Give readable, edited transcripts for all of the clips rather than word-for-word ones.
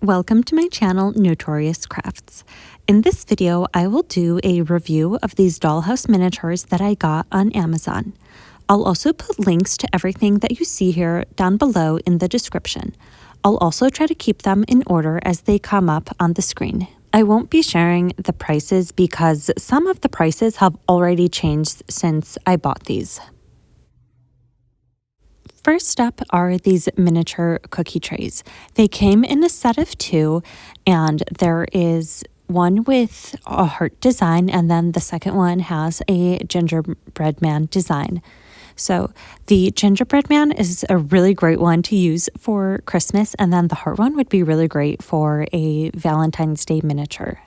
Welcome to my channel, Notorious Crafts. In this video, I will do a review of these dollhouse miniatures that I got on Amazon. I'll also put links to everything that you see here down below in the description. I'll also try to keep them in order as they come up on the screen. I won't be sharing the prices because some of the prices have already changed since I bought these. First up are these miniature cookie trays. They came in a set of 2, and there is one with a heart design, and then the second one has a gingerbread man design. So the gingerbread man is a really great one to use for Christmas, and then the heart one would be really great for a Valentine's Day miniature.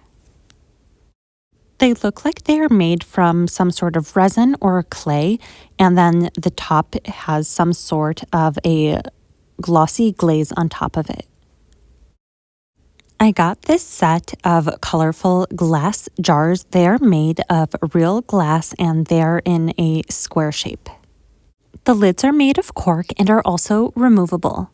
They look like they are made from some sort of resin or clay, and then the top has some sort of a glossy glaze on top of it. I got this set of colorful glass jars. They are made of real glass and they're in a square shape. The lids are made of cork and are also removable.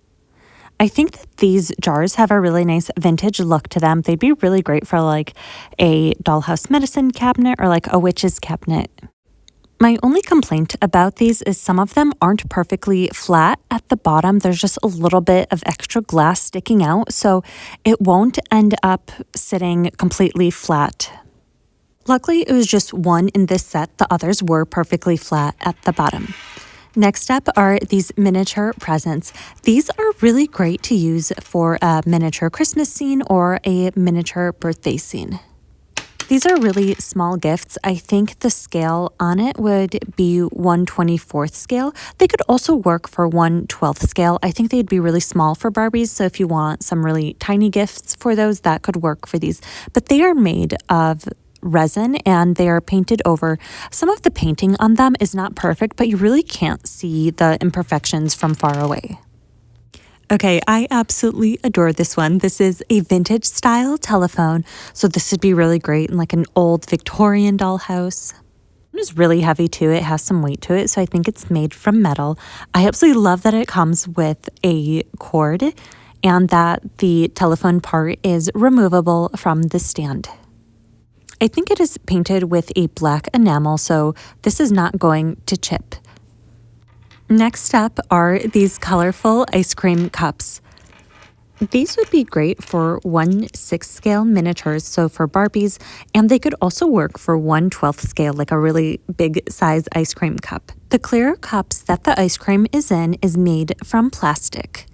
I think that these jars have a really nice vintage look to them. They'd be really great for like a dollhouse medicine cabinet or like a witch's cabinet. My only complaint about these is some of them aren't perfectly flat at the bottom. There's just a little bit of extra glass sticking out, so it won't end up sitting completely flat. Luckily, it was just one in this set. The others were perfectly flat at the bottom. Next up are these miniature presents. These are really great to use for a miniature Christmas scene or a miniature birthday scene. These are really small gifts. I think the scale on it would be 1/24th scale. They could also work for 1/12th scale. I think they'd be really small for Barbies, so if you want some really tiny gifts for those, that could work for these. But they are made of resin and they are painted over. Some of the painting on them is not perfect, but you really can't see the imperfections from far away. Okay, I absolutely adore this one. This is a vintage style telephone, so this would be really great in like an old Victorian dollhouse. It is really heavy too. It has some weight to it, so I think it's made from metal. I absolutely love that it comes with a cord and that the telephone part is removable from the stand. I think it is painted with a black enamel, so this is not going to chip. Next up are these colorful ice cream cups. These would be great for 1/6 scale miniatures, so for Barbies, and they could also work for 1/12th scale, like a really big size ice cream cup. The clear cups that the ice cream is in is made from plastic.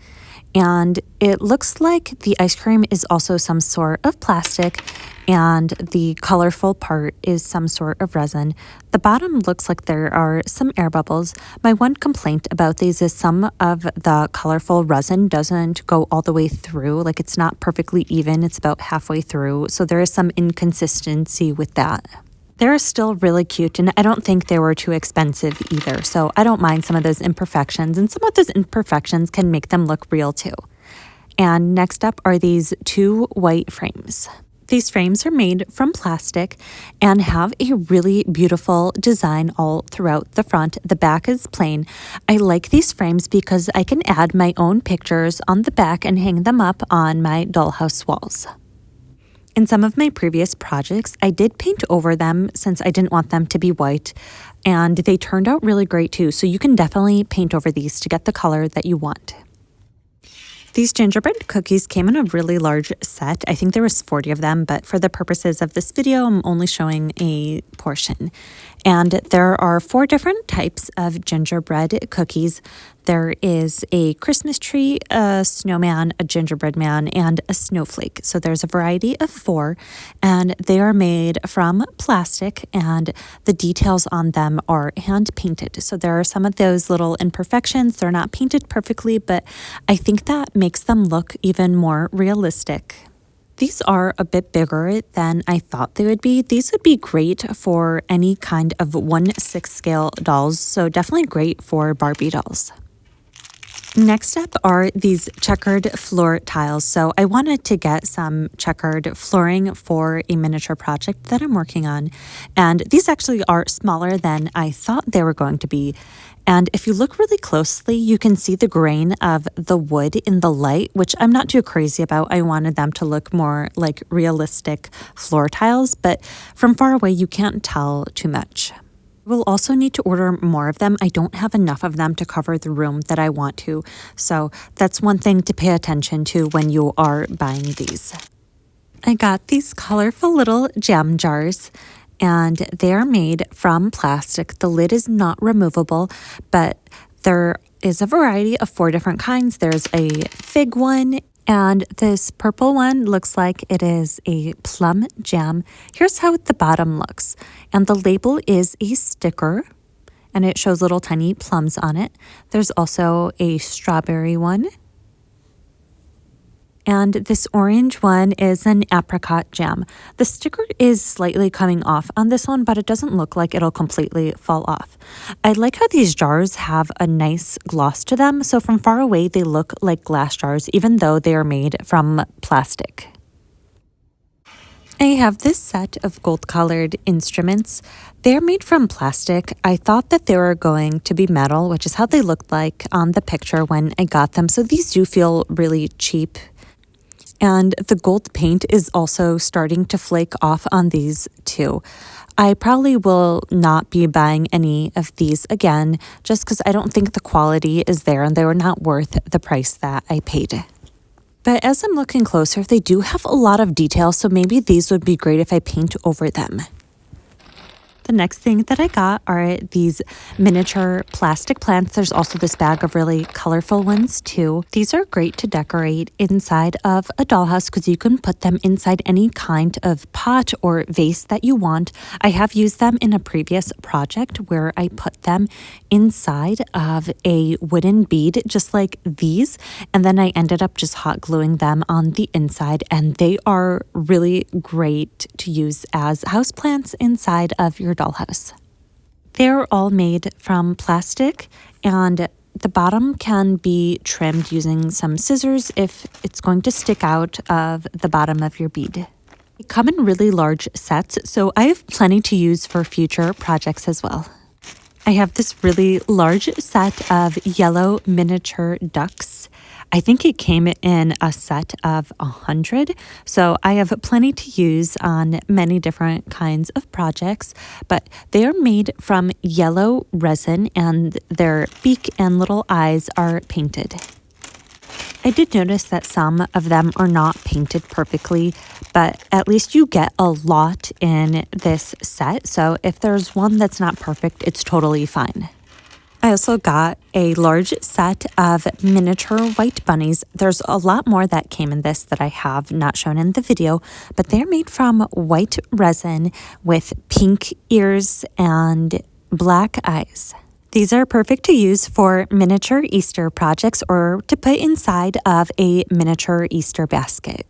And it looks like the ice cream is also some sort of plastic and the colorful part is some sort of resin. The bottom looks like there are some air bubbles. My one complaint about these is some of the colorful resin doesn't go all the way through, like it's not perfectly even, it's about halfway through, so there is some inconsistency with that. They're still really cute, and I don't think they were too expensive either, so I don't mind some of those imperfections, and some of those imperfections can make them look real too. And next up are these 2 white frames. These frames are made from plastic and have a really beautiful design all throughout the front. The back is plain. I like these frames because I can add my own pictures on the back and hang them up on my dollhouse walls. In some of my previous projects, I did paint over them since I didn't want them to be white, and they turned out really great too, so you can definitely paint over these to get the color that you want. These gingerbread cookies came in a really large set. I think there was 40 of them, but for the purposes of this video, I'm only showing a portion. And there are 4 different types of gingerbread cookies. There is a Christmas tree, a snowman, a gingerbread man, and a snowflake. So there's a variety of 4, and they are made from plastic, and the details on them are hand painted. So there are some of those little imperfections. They're not painted perfectly, but I think that makes them look even more realistic. These are a bit bigger than I thought they would be. These would be great for any kind of 1/6 scale dolls, so definitely great for Barbie dolls. Next up are these checkered floor tiles. So I wanted to get some checkered flooring for a miniature project that I'm working on. And these actually are smaller than I thought they were going to be. And if you look really closely, you can see the grain of the wood in the light, which I'm not too crazy about. I wanted them to look more like realistic floor tiles, but from far away, you can't tell too much. We'll also need to order more of them. I don't have enough of them to cover the room that I want to. So that's one thing to pay attention to when you are buying these. I got these colorful little jam jars, and they are made from plastic. The lid is not removable, but there is a variety of 4 different kinds. There's a fig one, and this purple one looks like it is a plum jam. Here's how the bottom looks. And the label is a sticker, and it shows little tiny plums on it. There's also a strawberry one. And this orange one is an apricot jam. The sticker is slightly coming off on this one, but it doesn't look like it'll completely fall off. I like how these jars have a nice gloss to them, so from far away they look like glass jars, even though they are made from plastic. I have this set of gold-colored instruments. They're made from plastic. I thought that they were going to be metal, which is how they looked like on the picture when I got them, so these do feel really cheap. And the gold paint is also starting to flake off on these too. I probably will not be buying any of these again just because I don't think the quality is there and they were not worth the price that I paid. But as I'm looking closer, they do have a lot of detail, so maybe these would be great if I paint over them. The next thing that I got are these miniature plastic plants. There's also this bag of really colorful ones too. These are great to decorate inside of a dollhouse because you can put them inside any kind of pot or vase that you want. I have used them in a previous project where I put them inside of a wooden bead just like these, and then I ended up just hot gluing them on the inside, and they are really great to use as houseplants inside of your dollhouse. They're all made from plastic, and the bottom can be trimmed using some scissors if it's going to stick out of the bottom of your bead. They come in really large sets, so I have plenty to use for future projects as well. I have this really large set of yellow miniature ducks. I think it came in a set of 100, so I have plenty to use on many different kinds of projects, but they are made from yellow resin and their beak and little eyes are painted. I did notice that some of them are not painted perfectly, but at least you get a lot in this set, so if there's one that's not perfect, it's totally fine. I also got a large set of miniature white bunnies. There's a lot more that came in this that I have not shown in the video, but they're made from white resin with pink ears and black eyes. These are perfect to use for miniature Easter projects or to put inside of a miniature Easter basket.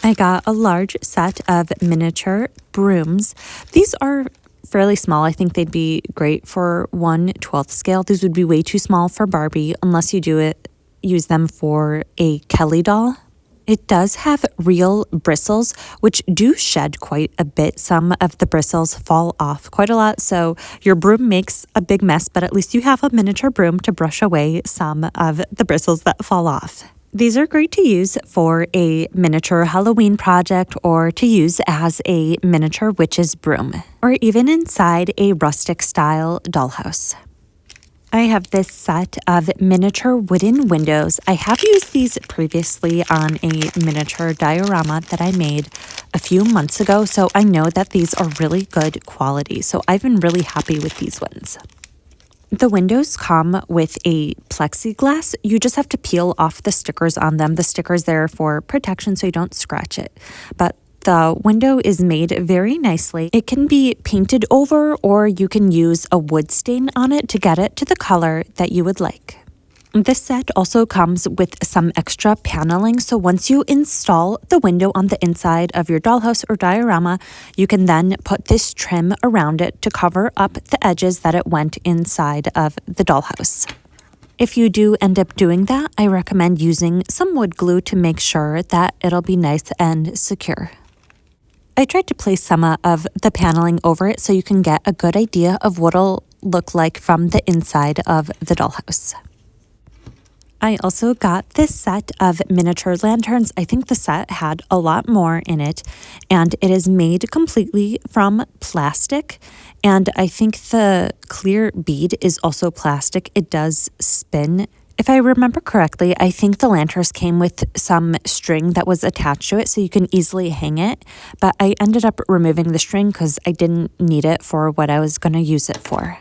I got a large set of miniature brooms. These are fairly small. I think they'd be great for 1/12 scale. These would be way too small for Barbie unless you use them for a Kelly doll. It does have real bristles, which do shed quite a bit. Some of the bristles fall off quite a lot, so your broom makes a big mess, but at least you have a miniature broom to brush away some of the bristles that fall off. These are great to use for a miniature Halloween project or to use as a miniature witch's broom, or even inside a rustic style dollhouse. I have this set of miniature wooden windows. I have used these previously on a miniature diorama that I made a few months ago, so I know that these are really good quality, so I've been really happy with these ones. The windows come with a plexiglass. You just have to peel off the stickers on them. The sticker's there for protection so you don't scratch it. But the window is made very nicely. It can be painted over or you can use a wood stain on it to get it to the color that you would like. This set also comes with some extra paneling, so once you install the window on the inside of your dollhouse or diorama, you can then put this trim around it to cover up the edges that it went inside of the dollhouse. If you do end up doing that, I recommend using some wood glue to make sure that it'll be nice and secure. I tried to place some of the paneling over it so you can get a good idea of what it'll look like from the inside of the dollhouse. I also got this set of miniature lanterns. I think the set had a lot more in it, and it is made completely from plastic. And I think the clear bead is also plastic. It does spin. If I remember correctly, I think the lanterns came with some string that was attached to it so you can easily hang it. But I ended up removing the string because I didn't need it for what I was going to use it for.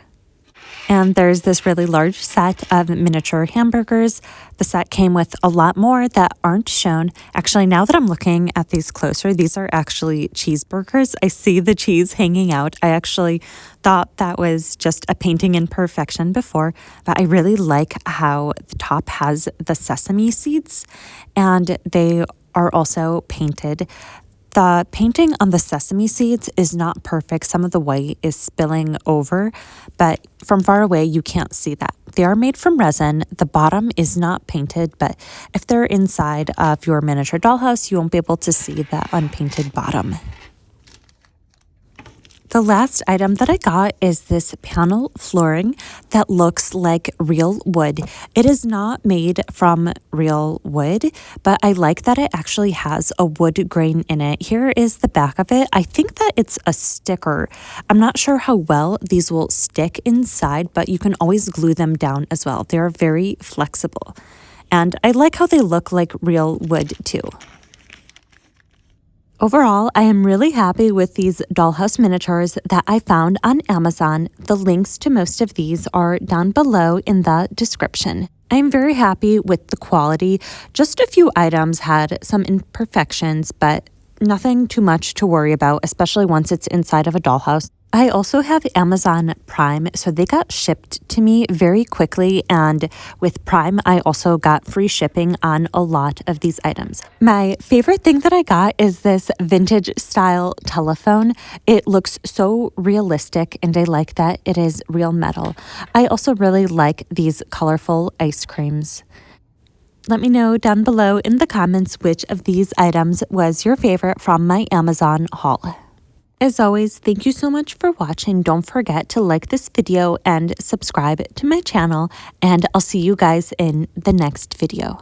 And there's this really large set of miniature hamburgers. The set came with a lot more that aren't shown. Actually, now that I'm looking at these closer, these are actually cheeseburgers. I see the cheese hanging out. I actually thought that was just a painting in perfection before, but I really like how the top has the sesame seeds, and they are also painted. The painting on the sesame seeds is not perfect. Some of the white is spilling over, but from far away, you can't see that. They are made from resin. The bottom is not painted, but if they're inside of your miniature dollhouse, you won't be able to see that unpainted bottom. The last item that I got is this panel flooring that looks like real wood. It is not made from real wood, but I like that it actually has a wood grain in it. Here is the back of it. I think that it's a sticker. I'm not sure how well these will stick inside, but you can always glue them down as well. They're very flexible. And I like how they look like real wood too. Overall, I am really happy with these dollhouse miniatures that I found on Amazon. The links to most of these are down below in the description. I am very happy with the quality. Just a few items had some imperfections, but nothing too much to worry about, especially once it's inside of a dollhouse. I also have Amazon Prime, so they got shipped to me very quickly, and with Prime, I also got free shipping on a lot of these items. My favorite thing that I got is this vintage style telephone. It looks so realistic, and I like that it is real metal. I also really like these colorful ice creams. Let me know down below in the comments which of these items was your favorite from my Amazon haul. As always, thank you so much for watching. Don't forget to like this video and subscribe to my channel, and I'll see you guys in the next video.